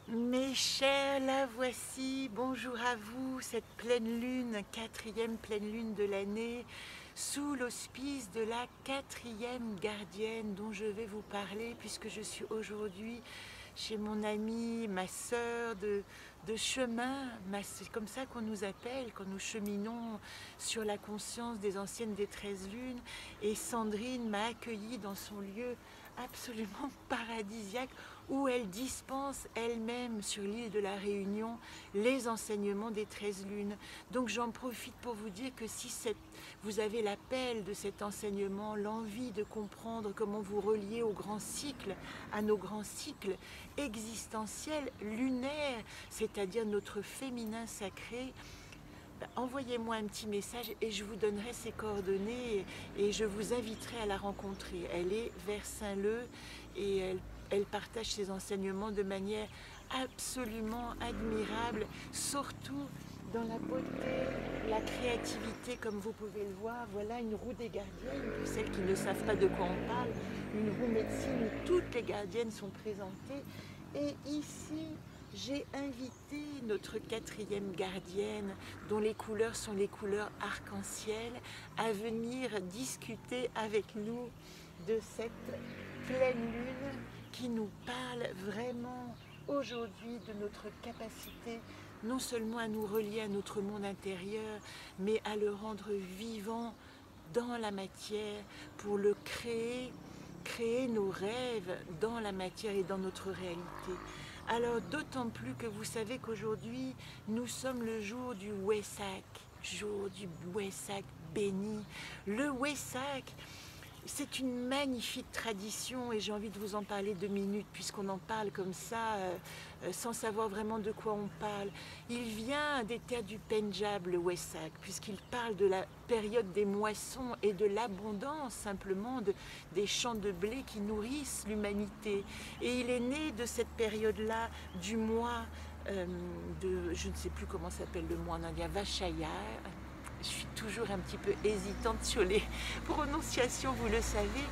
Mes chers, la voici, bonjour à vous, cette pleine lune, quatrième pleine lune de l'année, sous l'auspice de la quatrième gardienne dont je vais vous parler, puisque je suis aujourd'hui chez mon amie, ma sœur de chemin, c'est comme ça qu'on nous appelle quand nous cheminons sur la conscience des anciennes des 13 lunes, et Sandrine m'a accueillie dans son lieu absolument paradisiaque où elle dispense elle-même sur l'île de la Réunion les enseignements des 13 lunes. Donc j'en profite pour vous dire que si vous avez l'appel de cet enseignement, l'envie de comprendre comment vous relier au grand cycle, à nos grands cycles existentiels, lunaires, c'est-à-dire notre féminin sacré, envoyez-moi un petit message et je vous donnerai ses coordonnées et je vous inviterai à la rencontrer. Elle est vers Saint-Leu et elle partage ses enseignements de manière absolument admirable, surtout dans la beauté, la créativité, comme vous pouvez le voir. Voilà une roue des gardiennes, pour celles qui ne savent pas de quoi on parle, une roue médecine où toutes les gardiennes sont présentées. Et ici, j'ai invité notre quatrième gardienne, dont les couleurs sont les couleurs arc-en-ciel, à venir discuter avec nous de cette pleine lune qui nous parle vraiment aujourd'hui de notre capacité non seulement à nous relier à notre monde intérieur, mais à le rendre vivant dans la matière pour le créer, créer nos rêves dans la matière et dans notre réalité. Alors d'autant plus que vous savez qu'aujourd'hui nous sommes le jour du Wesak, jour du Wesak béni. Le Wesak, c'est une magnifique tradition et j'ai envie de vous en parler 2 minutes puisqu'on en parle comme ça sans savoir vraiment de quoi on parle. Il vient des terres du Pendjab, le Wesak, puisqu'il parle de la période des moissons et de l'abondance simplement des champs de blé qui nourrissent l'humanité. Et il est né de cette période-là du mois je ne sais plus comment s'appelle le mois en indien, Vashaya. Je suis toujours un petit peu hésitante sur les prononciations, vous le savez.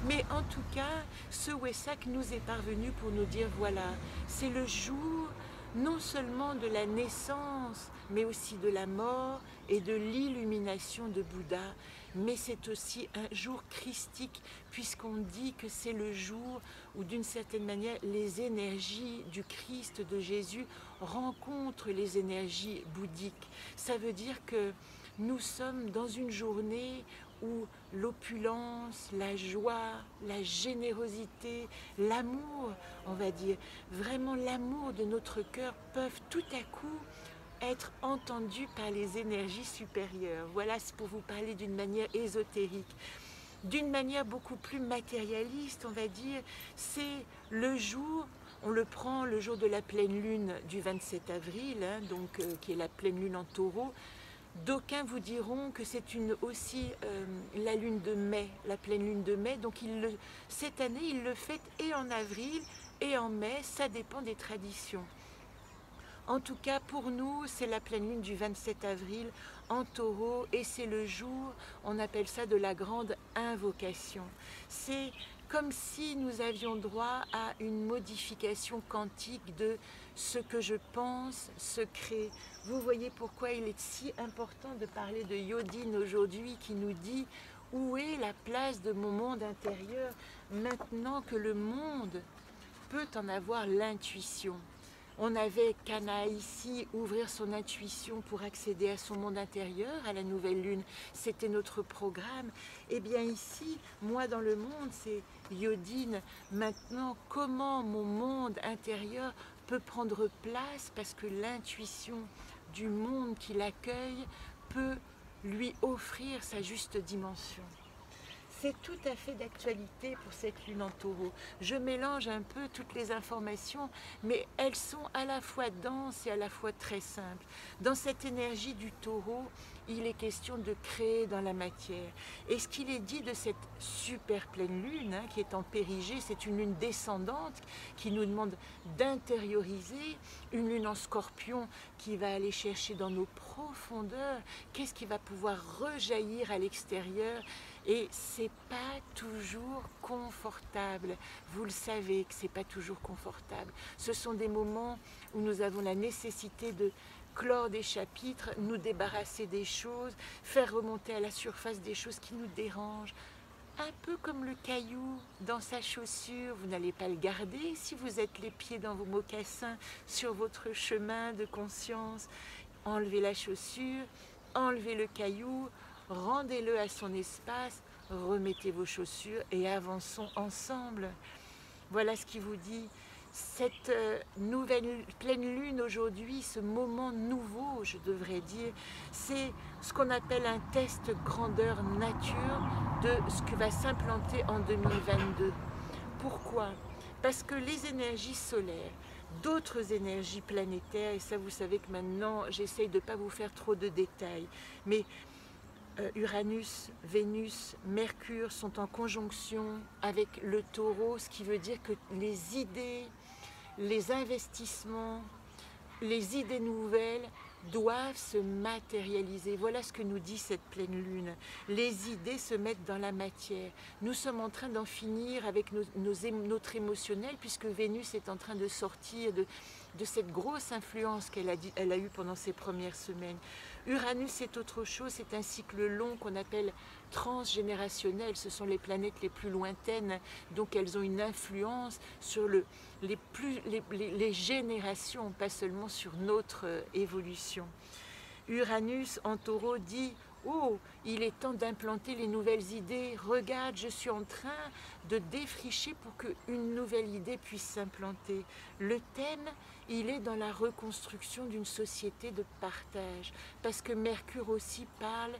Mais en tout cas, ce Wesak nous est parvenu pour nous dire, voilà, c'est le jour non seulement de la naissance, mais aussi de la mort et de l'illumination de Bouddha, mais c'est aussi un jour christique, puisqu'on dit que c'est le jour où, d'une certaine manière, les énergies du Christ, de Jésus, rencontrent les énergies bouddhiques. Ça veut dire que nous sommes dans une journée où l'opulence, la joie, la générosité, l'amour, on va dire, vraiment l'amour de notre cœur peuvent tout à coup être entendus par les énergies supérieures. Voilà, c'est pour vous parler d'une manière ésotérique. D'une manière beaucoup plus matérialiste, on va dire, c'est le jour, on le prend le jour de la pleine lune du 27 avril, hein, donc, qui est la pleine lune en taureau. D'aucuns vous diront que c'est aussi la lune de mai, la pleine lune de mai. Donc cette année, il le fête et en avril et en mai, ça dépend des traditions. En tout cas, pour nous, c'est la pleine lune du 27 avril en taureau et c'est le jour, on appelle ça de la grande invocation. C'est comme si nous avions droit à une modification quantique de ce que je pense se crée. Vous voyez pourquoi il est si important de parler de Yodine aujourd'hui qui nous dit où est la place de mon monde intérieur maintenant que le monde peut en avoir l'intuition. On avait qu'à ici ouvrir son intuition pour accéder à son monde intérieur, à la nouvelle lune. C'était notre programme. Et bien ici, moi dans le monde, c'est Yodine. Maintenant, comment mon monde intérieur peut prendre place parce que l'intuition du monde qui l'accueille peut lui offrir sa juste dimension. C'est tout à fait d'actualité pour cette lune en taureau. Je mélange un peu toutes les informations, mais elles sont à la fois denses et à la fois très simples. Dans cette énergie du taureau, il est question de créer dans la matière. Et ce qu'il est dit de cette super pleine lune, hein, qui est en périgée, c'est une lune descendante qui nous demande d'intérioriser, une lune en scorpion qui va aller chercher dans nos profondeurs, qu'est-ce qui va pouvoir rejaillir à l'extérieur. Et c'est pas toujours confortable. Vous le savez que c'est pas toujours confortable. Ce sont des moments où nous avons la nécessité de clore des chapitres, nous débarrasser des choses, faire remonter à la surface des choses qui nous dérangent. Un peu comme le caillou dans sa chaussure, vous n'allez pas le garder si vous êtes les pieds dans vos mocassins sur votre chemin de conscience. Enlevez la chaussure, enlevez le caillou, rendez-le à son espace, remettez vos chaussures et avançons ensemble. Voilà ce qui vous dit. Cette nouvelle pleine lune aujourd'hui, ce moment nouveau, je devrais dire, c'est ce qu'on appelle un test grandeur nature de ce que va s'implanter en 2022. Pourquoi? Parce que les énergies solaires, d'autres énergies planétaires, et ça vous savez que maintenant j'essaye de ne pas vous faire trop de détails, mais Uranus, Vénus, Mercure sont en conjonction avec le Taureau, ce qui veut dire que les idées, les investissements, les idées nouvelles doivent se matérialiser. Voilà ce que nous dit cette pleine lune. Les idées se mettent dans la matière. Nous sommes en train d'en finir avec notre émotionnel, puisque Vénus est en train de sortir de cette grosse influence qu'elle a eue pendant ces premières semaines. Uranus est autre chose, c'est un cycle long qu'on appelle transgénérationnel. Ce sont les planètes les plus lointaines, donc elles ont une influence sur les générations, pas seulement sur notre évolution. Uranus en Taureau dit « Oh, il est temps d'implanter les nouvelles idées. Regarde, je suis en train de défricher pour qu'une nouvelle idée puisse s'implanter. » Le thème, il est dans la reconstruction d'une société de partage. Parce que Mercure aussi parle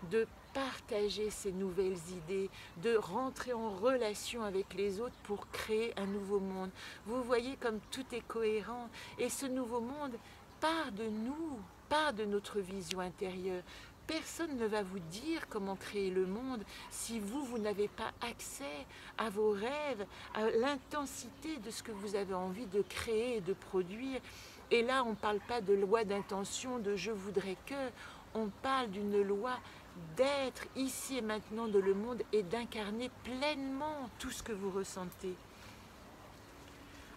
de partager ces nouvelles idées, de rentrer en relation avec les autres pour créer un nouveau monde. Vous voyez comme tout est cohérent. Et ce nouveau monde part de nous, part de notre vision intérieure. Personne ne va vous dire comment créer le monde si vous n'avez pas accès à vos rêves, à l'intensité de ce que vous avez envie de créer et de produire. Et là, on ne parle pas de loi d'intention, de je voudrais que, on parle d'une loi d'être ici et maintenant dans le monde et d'incarner pleinement tout ce que vous ressentez.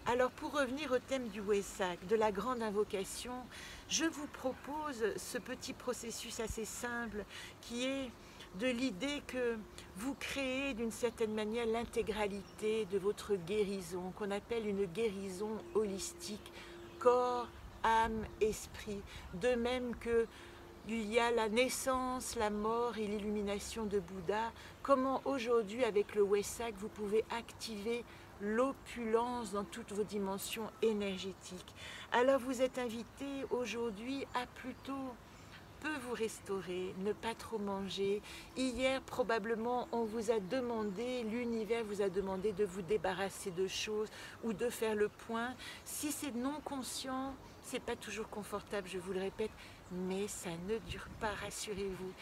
Alors pour revenir au thème du Wesak, de la grande invocation, je vous propose ce petit processus assez simple qui est de l'idée que vous créez d'une certaine manière l'intégralité de votre guérison, qu'on appelle une guérison holistique, corps, âme, esprit, de même que il y a la naissance, la mort et l'illumination de Bouddha. Comment aujourd'hui avec le Wesak vous pouvez activer l'opulence dans toutes vos dimensions énergétiques. Alors vous êtes invité aujourd'hui à plutôt peu vous restaurer, ne pas trop manger. Hier probablement on vous a demandé, l'univers vous a demandé de vous débarrasser de choses ou de faire le point. Si c'est non conscient, c'est pas toujours confortable, je vous le répète, mais ça ne dure pas, rassurez-vous.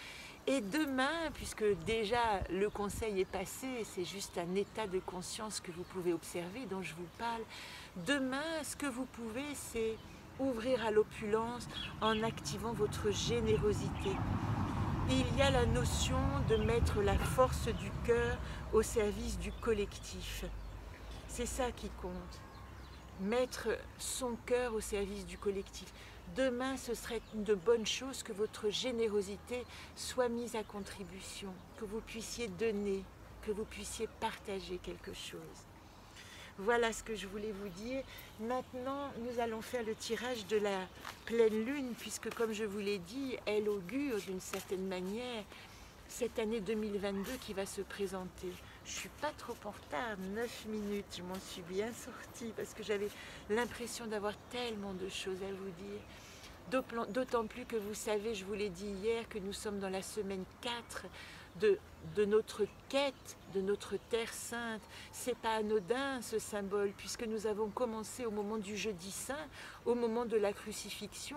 Et demain, puisque déjà le conseil est passé, c'est juste un état de conscience que vous pouvez observer, dont je vous parle, demain, ce que vous pouvez, c'est ouvrir à l'opulence en activant votre générosité. Il y a la notion de mettre la force du cœur au service du collectif. C'est ça qui compte. Mettre son cœur au service du collectif. Demain, ce serait une bonne chose que votre générosité soit mise à contribution, que vous puissiez donner, que vous puissiez partager quelque chose. Voilà ce que je voulais vous dire. Maintenant, nous allons faire le tirage de la pleine lune, puisque comme je vous l'ai dit, elle augure d'une certaine manière cette année 2022 qui va se présenter. Je ne suis pas trop en retard, 9 minutes, je m'en suis bien sortie parce que j'avais l'impression d'avoir tellement de choses à vous dire. D'autant plus que vous savez, je vous l'ai dit hier, que nous sommes dans la semaine 4 de notre quête, de notre Terre Sainte. C'est pas anodin ce symbole, puisque nous avons commencé au moment du jeudi saint, au moment de la crucifixion.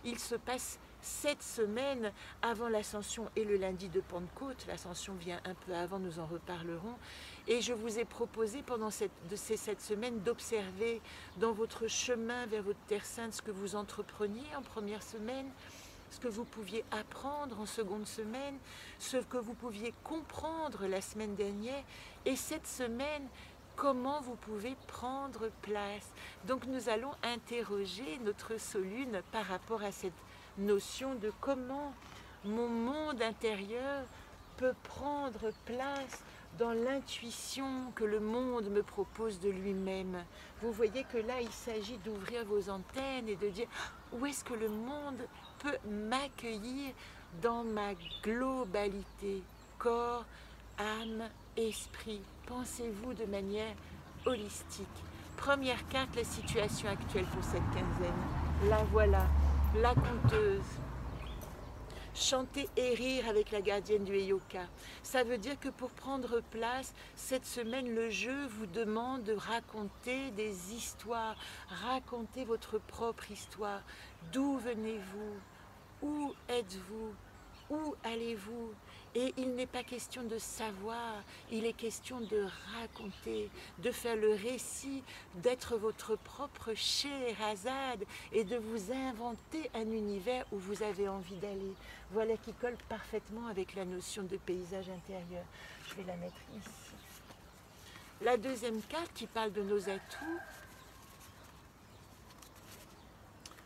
Il se passe 7 semaines avant l'ascension et le lundi de Pentecôte. L'ascension vient un peu avant, nous en reparlerons. Et je vous ai proposé pendant ces 7 semaines d'observer dans votre chemin vers votre Terre Sainte ce que vous entrepreniez en première semaine, ce que vous pouviez apprendre en seconde semaine, ce que vous pouviez comprendre la semaine dernière, et cette semaine, comment vous pouvez prendre place. Donc nous allons interroger notre Solune par rapport à cette notion de comment mon monde intérieur peut prendre place dans l'intuition que le monde me propose de lui-même. Vous voyez que là, il s'agit d'ouvrir vos antennes et de dire où est-ce que le monde peut m'accueillir dans ma globalité, corps, âme, esprit. Pensez-vous de manière holistique. Première carte, la situation actuelle pour cette quinzaine. La voilà, la conteuse. Chanter et rire avec la gardienne du Heyoka. Ça veut dire que pour prendre place, cette semaine, le jeu vous demande de raconter des histoires, raconter votre propre histoire. D'où venez-vous? Où êtes-vous? Où allez-vous? Et il n'est pas question de savoir, il est question de raconter, de faire le récit, d'être votre propre Scheherazade et de vous inventer un univers où vous avez envie d'aller. Voilà qui colle parfaitement avec la notion de paysage intérieur. Je vais la mettre ici. La deuxième carte qui parle de nos atouts,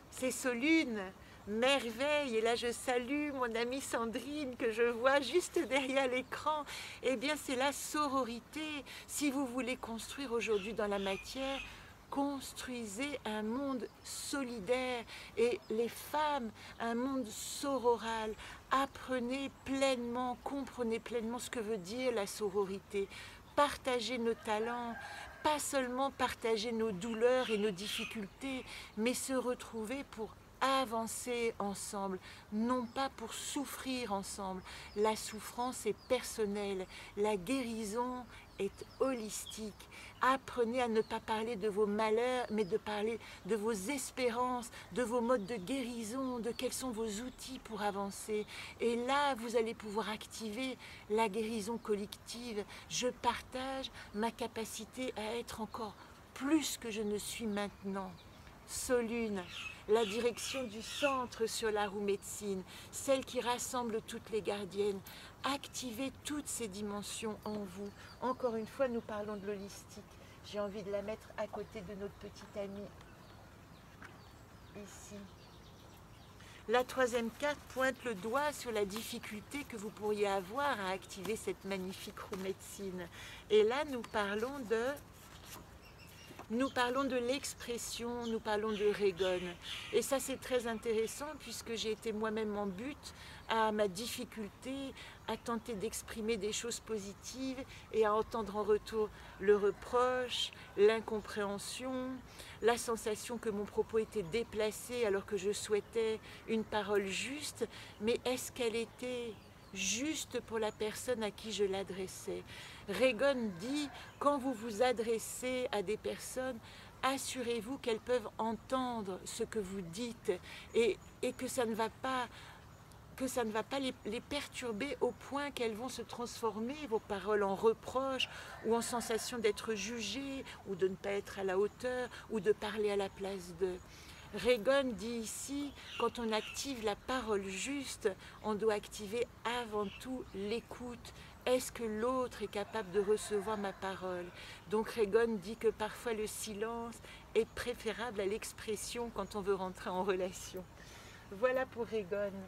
c'est Solune. Merveille, et là je salue mon amie Sandrine que je vois juste derrière l'écran. Eh bien c'est la sororité. Si vous voulez construire aujourd'hui dans la matière, construisez un monde solidaire et les femmes, un monde sororal. Apprenez pleinement, comprenez pleinement ce que veut dire la sororité. Partagez nos talents, pas seulement partager nos douleurs et nos difficultés, mais se retrouver pour avancer ensemble, non pas pour souffrir ensemble. La souffrance est personnelle, la guérison est holistique. Apprenez à ne pas parler de vos malheurs, mais de parler de vos espérances, de vos modes de guérison, de quels sont vos outils pour avancer. Et là, vous allez pouvoir activer la guérison collective. Je partage ma capacité à être encore plus que je ne suis maintenant. Solune, la direction du centre sur la roue médecine, celle qui rassemble toutes les gardiennes. Activez toutes ces dimensions en vous. Encore une fois, nous parlons de l'holistique. J'ai envie de la mettre à côté de notre petite amie, ici. La troisième carte pointe le doigt sur la difficulté que vous pourriez avoir à activer cette magnifique roue médecine. Et là, nous parlons de l'expression, nous parlons de Régone. Et ça, c'est très intéressant puisque j'ai été moi-même en butte à ma difficulté à tenter d'exprimer des choses positives et à entendre en retour le reproche, l'incompréhension, la sensation que mon propos était déplacé alors que je souhaitais une parole juste. Mais est-ce qu'elle était juste pour la personne à qui je l'adressais? Régone dit, quand vous vous adressez à des personnes, assurez-vous qu'elles peuvent entendre ce que vous dites et que ça ne va pas les perturber au point qu'elles vont se transformer, vos paroles, en reproches ou en sensation d'être jugées ou de ne pas être à la hauteur ou de parler à la place d'eux. Régone dit ici, quand on active la parole juste, on doit activer avant tout l'écoute. Est-ce que l'autre est capable de recevoir ma parole? Donc Régone dit que parfois le silence est préférable à l'expression quand on veut rentrer en relation. Voilà pour Régone.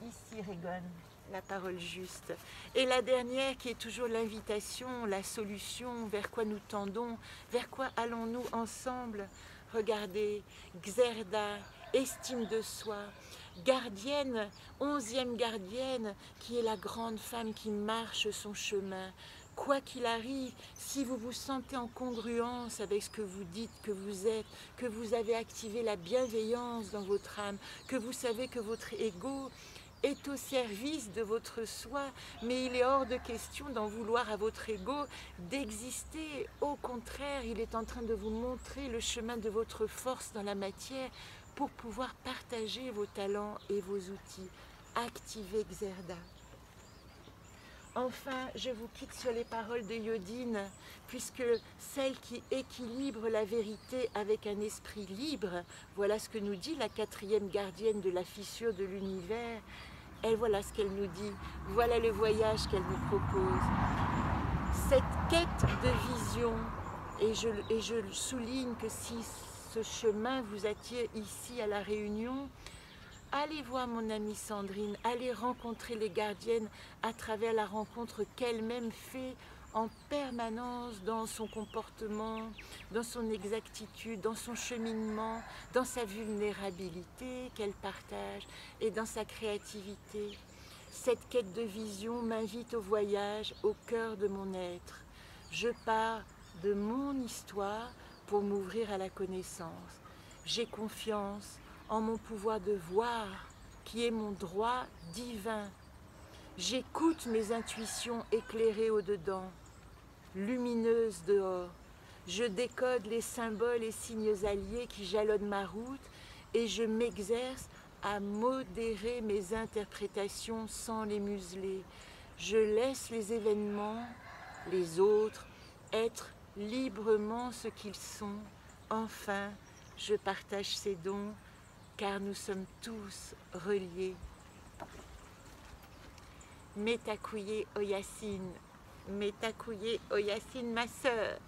Ici Régone, la parole juste. Et la dernière qui est toujours l'invitation, la solution, vers quoi nous tendons, vers quoi allons-nous ensemble? Regardez, Xerda, estime de soi, gardienne, 11e gardienne, qui est la grande femme qui marche son chemin. Quoi qu'il arrive, si vous vous sentez en congruence avec ce que vous dites, que vous êtes, que vous avez activé la bienveillance dans votre âme, que vous savez que votre ego est au service de votre soi, mais il est hors de question d'en vouloir à votre ego d'exister. Au contraire, il est en train de vous montrer le chemin de votre force dans la matière pour pouvoir partager vos talents et vos outils. Activez Xerda. Enfin, je vous quitte sur les paroles de Yodine, puisque celle qui équilibre la vérité avec un esprit libre, voilà ce que nous dit la quatrième gardienne de la fissure de l'univers. Elle, voilà ce qu'elle nous dit, voilà le voyage qu'elle nous propose. Cette quête de vision, et je souligne que si ce chemin vous attire ici à La Réunion, allez voir mon amie Sandrine, allez rencontrer les gardiennes à travers la rencontre qu'elle-même fait en permanence dans son comportement, dans son exactitude, dans son cheminement, dans sa vulnérabilité qu'elle partage et dans sa créativité. Cette quête de vision m'invite au voyage au cœur de mon être. Je pars de mon histoire pour m'ouvrir à la connaissance. J'ai confiance en mon pouvoir de voir, qui est mon droit divin. J'écoute mes intuitions éclairées au-dedans, lumineuses dehors. Je décode les symboles et signes alliés qui jalonnent ma route et je m'exerce à modérer mes interprétations sans les museler. Je laisse les événements, les autres, être librement ce qu'ils sont. Enfin, je partage ces dons car nous sommes tous reliés. Metakuye Oyasine, Metakuye Oyasine, ma sœur.